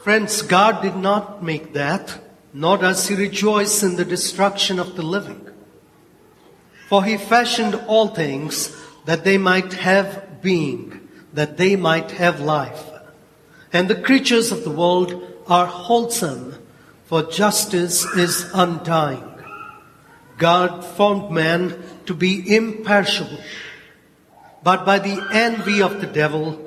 Friends, God did not make that, nor does He rejoice in the destruction of the living. For He fashioned all things that they might have being, that they might have life. And the creatures of the world are wholesome, for justice is undying. God formed man to be imperishable, but by the envy of the devil,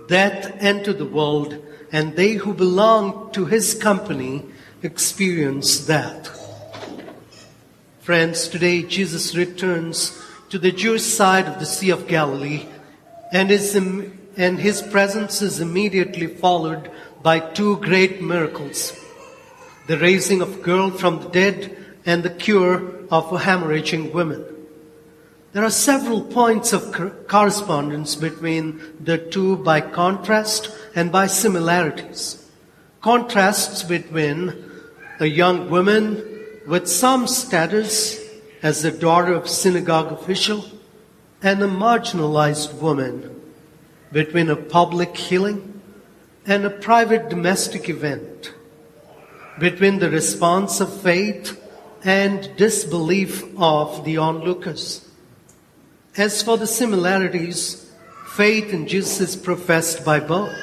death entered the world, and they who belong to his company experience that. Friends, today Jesus returns to the Jewish side of the Sea of Galilee, and his presence is immediately followed by two great miracles: the raising of a girl from the dead and the cure of a hemorrhaging woman. There are several points of correspondence between the two by contrast and by similarities. Contrasts between a young woman with some status as the daughter of a synagogue official and a marginalized woman, between a public healing and a private domestic event, between the response of faith and disbelief of the onlookers. As for the similarities, faith in Jesus is professed by both,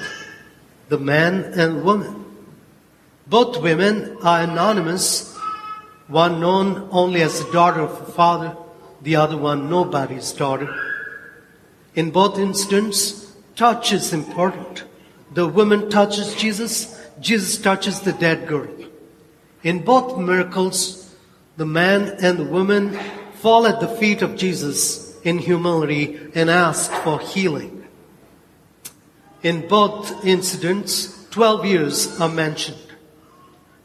the man and woman. Both women are anonymous, one known only as the daughter of a father, the other one nobody's daughter. In both instances, touch is important. The woman touches Jesus, Jesus touches the dead girl. In both miracles, the man and the woman fall at the feet of Jesus in humility and ask for healing. In both incidents, 12 years are mentioned.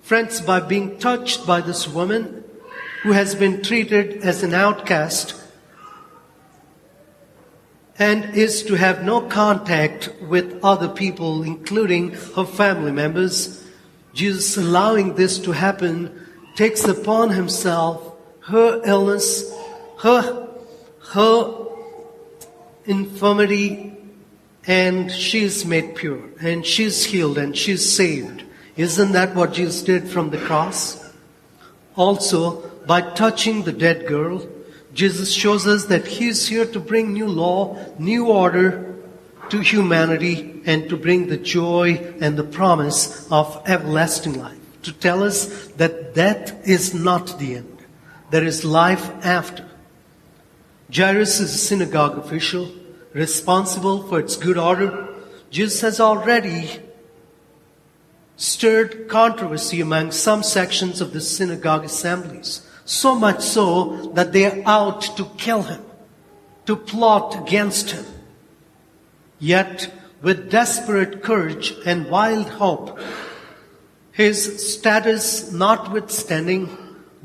Friends, by being touched by this woman who has been treated as an outcast and is to have no contact with other people, including her family members, Jesus, allowing this to happen, takes upon himself her illness, her infirmity, and she is made pure, and she is healed, and she is saved. Isn't that what Jesus did from the cross? Also, by touching the dead girl, Jesus shows us that He is here to bring new law, new order to humanity, and to bring the joy and the promise of everlasting life. To tell us that death is not the end. There is life after. Jairus is a synagogue official responsible for its good order. Jesus has already stirred controversy among some sections of the synagogue assemblies, so much so that they are out to kill him, to plot against him. Yet, with desperate courage and wild hope, his status notwithstanding,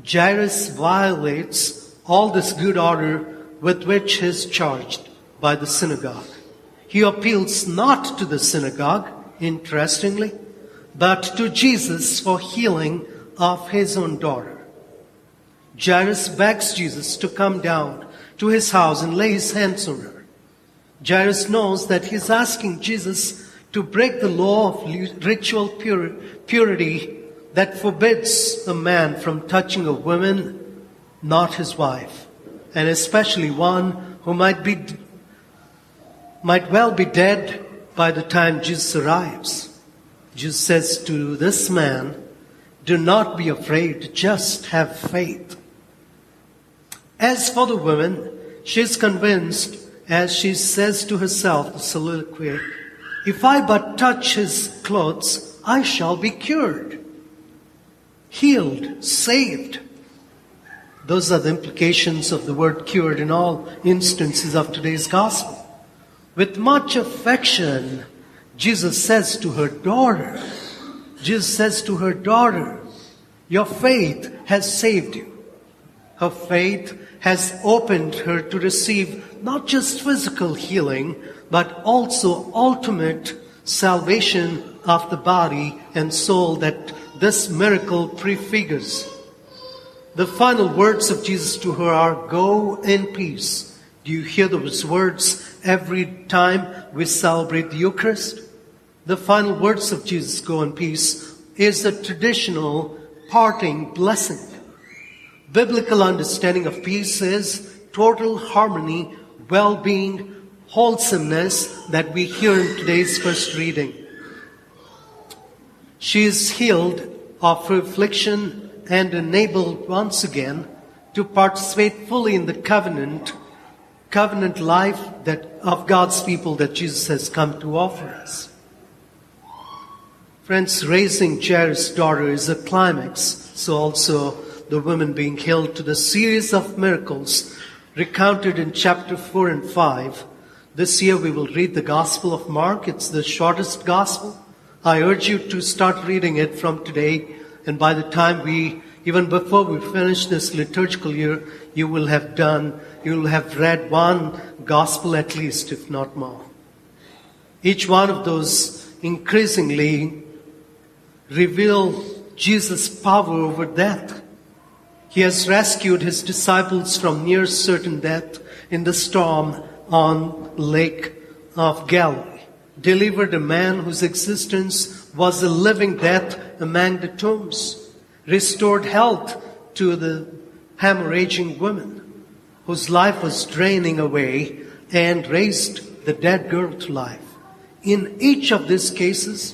Jairus violates all this good order with which he is charged by the synagogue. He appeals not to the synagogue, interestingly, but to Jesus for healing of his own daughter. Jairus begs Jesus to come down to his house and lay his hands on her. Jairus knows that he's asking Jesus to break the law of ritual purity that forbids a man from touching a woman, not his wife, and especially one who might well be dead by the time Jesus arrives. Jesus says to this man, do not be afraid, just have faith. As for the woman, she is convinced, as she says to herself, the soliloquy, if I but touch his clothes, I shall be cured, healed, saved. Those are the implications of the word cured in all instances of today's gospel. With much affection, Jesus says to her daughter, your faith has saved you. Her faith has opened her to receive not just physical healing, but also ultimate salvation of the body and soul that this miracle prefigures. The final words of Jesus to her are, go in peace. Do you hear those words every time we celebrate the Eucharist? The final words of Jesus, "Go in peace," is a traditional parting blessing. Biblical understanding of peace is total harmony, well-being, wholesomeness that we hear in today's first reading. She is healed of her affliction and enabled once again to participate fully in the covenant life of God's people that Jesus has come to offer us. Friends, raising Jairus' daughter is a climax, so also the woman being healed, to the series of miracles recounted in chapter 4 and 5. This year we will read the Gospel of Mark. It's the shortest Gospel. I urge you to start reading it from today, and by the time even before we finish this liturgical year, you will have read one Gospel at least, if not more. Each one of those increasingly reveal Jesus' power over death. He has rescued his disciples from near certain death in the storm on Lake of Galilee, delivered a man whose existence was a living death among the tombs, restored health to the hemorrhaging woman whose life was draining away, and raised the dead girl to life. In each of these cases,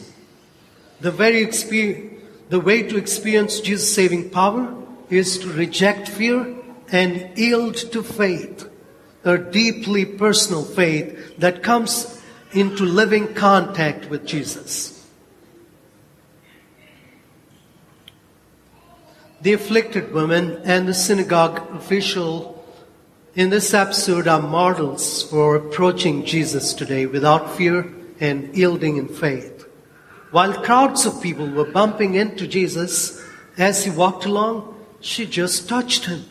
the way to experience Jesus' saving power is to reject fear and yield to faith, a deeply personal faith that comes into living contact with Jesus. The afflicted woman and the synagogue official in this episode are models for approaching Jesus today without fear and yielding in faith. While crowds of people were bumping into Jesus as he walked along, she just touched him.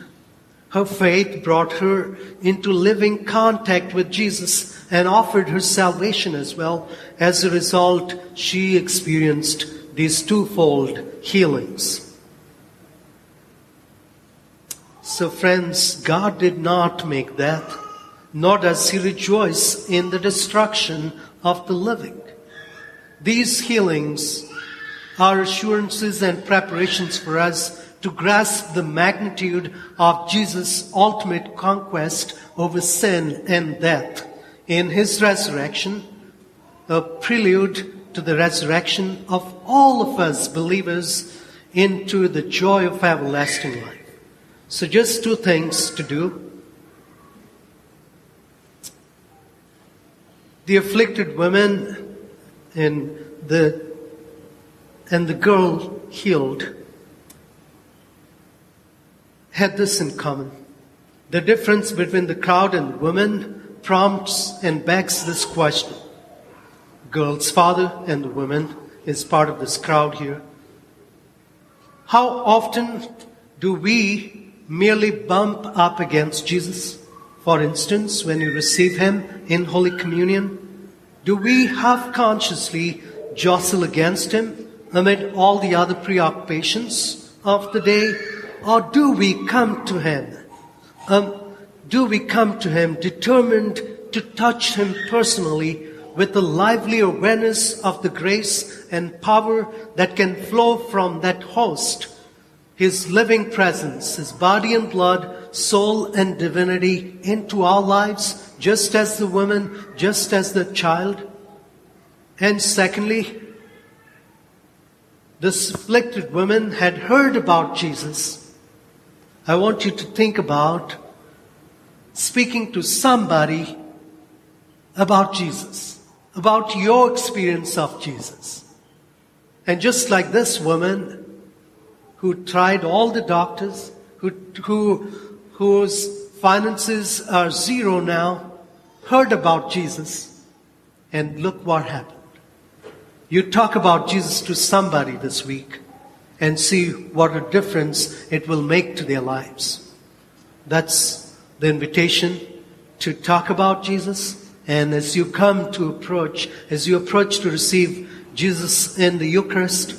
Her faith brought her into living contact with Jesus and offered her salvation as well. As a result, she experienced these twofold healings. So friends, God did not make death, nor does he rejoice in the destruction of the living. These healings are assurances and preparations for us to grasp the magnitude of Jesus' ultimate conquest over sin and death in his resurrection, a prelude to the resurrection of all of us believers into the joy of everlasting life. So just two things to do. The afflicted woman and the girl healed had this in common. The difference between the crowd and the woman prompts and begs this question. The girl's father and the woman is part of this crowd here. How often do we merely bump up against Jesus? For instance, when you receive him in Holy Communion, do we half consciously jostle against him amid all the other preoccupations of the day? Or do we come to him? Determined to touch him personally with a lively awareness of the grace and power that can flow from that host, his living presence, his body and blood, soul and divinity into our lives, just as the woman, just as the child? And secondly, this afflicted woman had heard about Jesus. I want you to think about speaking to somebody about Jesus, about your experience of Jesus. And just like this woman who tried all the doctors, whose finances are zero now, heard about Jesus, and look what happened. You talk about Jesus to somebody this week and see what a difference it will make to their lives. That's the invitation, to talk about Jesus. And as you approach to receive Jesus in the Eucharist,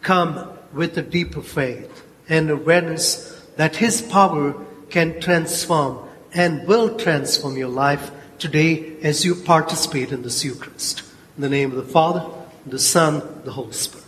come with a deeper faith and awareness that his power can transform and will transform your life today as you participate in this Eucharist. In the name of the Father, the Son, the Holy Spirit.